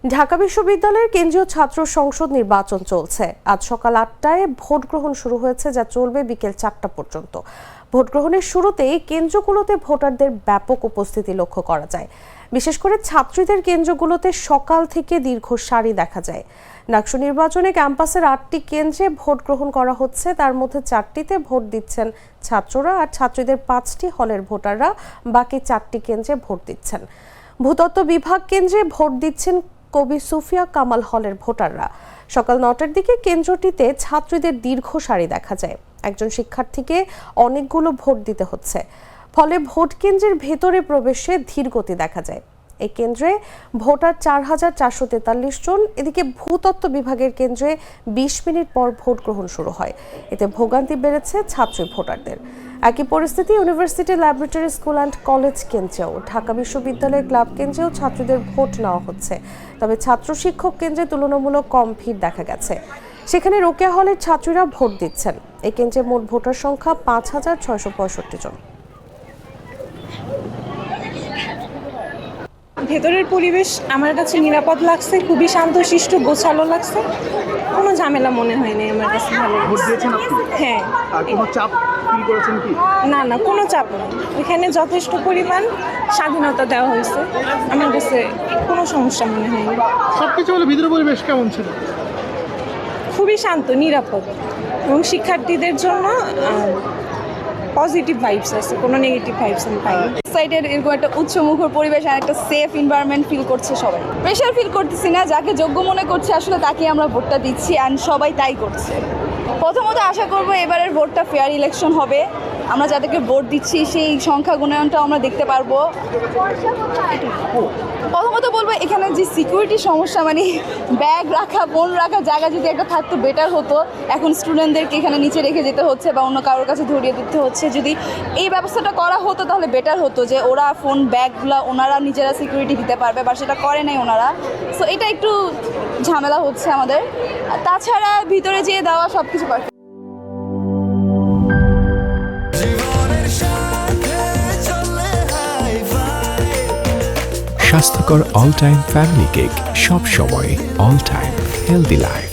ঢাকা বিশ্ববিদ্যালয়ের কেন্দ্রীয় ছাত্র সংসদ নির্বাচন চলছে। আজ সকাল ৮টায় ভোট গ্রহণ শুরু হয়েছে, যা চলবে বিকেল ৪টা পর্যন্ত। ভোট গ্রহণের শুরুতেই কেন্দ্রগুলোতে ভোটারদের ব্যাপক উপস্থিতি লক্ষ্য করা যায়। বিশেষ করে ছাত্রীদের কেন্দ্রগুলোতে সকাল থেকে দীর্ঘ সারি দেখা যায়। ডাকসু নির্বাচনে ক্যাম্পাসের ৮টি কেন্দ্রে ভোট গ্রহণ করা হচ্ছে। তার মধ্যে 4টিতে ভোট দিচ্ছেন ছাত্ররা, আর ছাত্রীদের 5টি হলের ভোটাররা বাকি 4টি কেন্দ্রে ভোট দিচ্ছেন। ভূতত্ত্ব বিভাগ কেন্দ্রে ভোট দিচ্ছেন কবি সুফিয়া কামাল হলের ভোটাররা। সকাল 9টার দিকে কেন্দ্রটিতে ছাত্রীদের দীর্ঘ সারি দেখা যায়। একজন শিক্ষার্থীকে অনেকগুলো ভোট দিতে হচ্ছে, ফলে ভোট কেন্দ্রের ভেতরে প্রবেশে ধীরগতি দেখা যায়। এই কেন্দ্রে ভোটার 4,443 জন। এদিকে ভূতত্ত্ব বিভাগের কেন্দ্রে 20 মিনিট পর ভোট গ্রহণ শুরু হয়। এতে ভোগান্তি বেড়েছে ছাত্রী ভোটারদের। একই পরিস্থিতি university laboratory school and college কেন্দ্রেও। ঢাকা বিশ্ববিদ্যালয়ের ক্লাব কেন্দ্রেও ছাত্রীদের ভোট নেওয়া হচ্ছে, তবে ছাত্র শিক্ষক কেন্দ্রে তুলনামূলক কম ভিড় দেখা গেছে। সেখানে রোকেয়া হলের ছাত্রীরা ভোট দিচ্ছেন। এই কেন্দ্রে মোট ভোটার সংখ্যা 5,665 জন। ভেতরের পরিবেশ আমার কাছে নিরাপদ লাগছে, খুবই শান্তশিষ্ট, গোছালো লাগছে, কোনো ঝামেলা মনে হয়নি আমার কাছে। ভালো ভোট দিয়েছেন আপনি? হ্যাঁ। আর কোনো চাপ ফিল করেছেন কি? না, কোনো চাপ নেই। এখানে যথেষ্ট পরিমাণ স্বাধীনতা দেওয়া হয়েছে, আমার কাছে কোনো সমস্যা মনে হয়নি। সবকিছু হলো ভিতরের পরিবেশ কেমন ছিল? খুবই শান্ত, নিরাপদ, এবং শিক্ষার্থীদের জন্য পজিটিভ ভাইবস আছে, কোনো নেগেটিভ ভাইবস আমি পাইনি। এক্সাইটেড, এরকম একটা উচ্চমুখর পরিবেশ আর একটা সেফ এনভায়রনমেন্ট ফিল করছে সবাই। প্রেশার ফিল করতেছি না, যাকে যোগ্য মনে করছে আসলে তাকে আমরা ভোটটা দিচ্ছি, অ্যান্ড সবাই তাই করছে। প্রথমত আশা করব এবারের ভোটটা ফেয়ার ইলেকশন হবে। আমরা যাদেরকে ভোট দিচ্ছি সেই সংখ্যা গুণায়নটা আমরা দেখতে পারবো। প্রথমত বলবো এখানে যে সিকিউরিটি সমস্যা, মানে ব্যাগ রাখা, ফোন রাখার জায়গা যদি একটা থাকতো বেটার হতো। এখন স্টুডেন্টদেরকে এখানে নিচে রেখে যেতে হচ্ছে বা অন্য কারোর কাছে ধরিয়ে দিতে হচ্ছে। যদি এই ব্যবস্থাটা করা হতো তাহলে বেটার হতো, যে ওরা ফোন ব্যাগগুলো ওনারা নিজেরা সিকিউরিটি দিতে পারবে, বা সেটা করে নাই ওনারা। সো এটা একটু ঝামেলা হচ্ছে আমাদের। তাছাড়া ভিতরে যেয়ে দেওয়া সব কিছু পারফেক্ট। স্বাস্থ্যকর অল টাইম ফ্যামিলি কেক, সব সময় অল টাইম হেলদি লাইফ।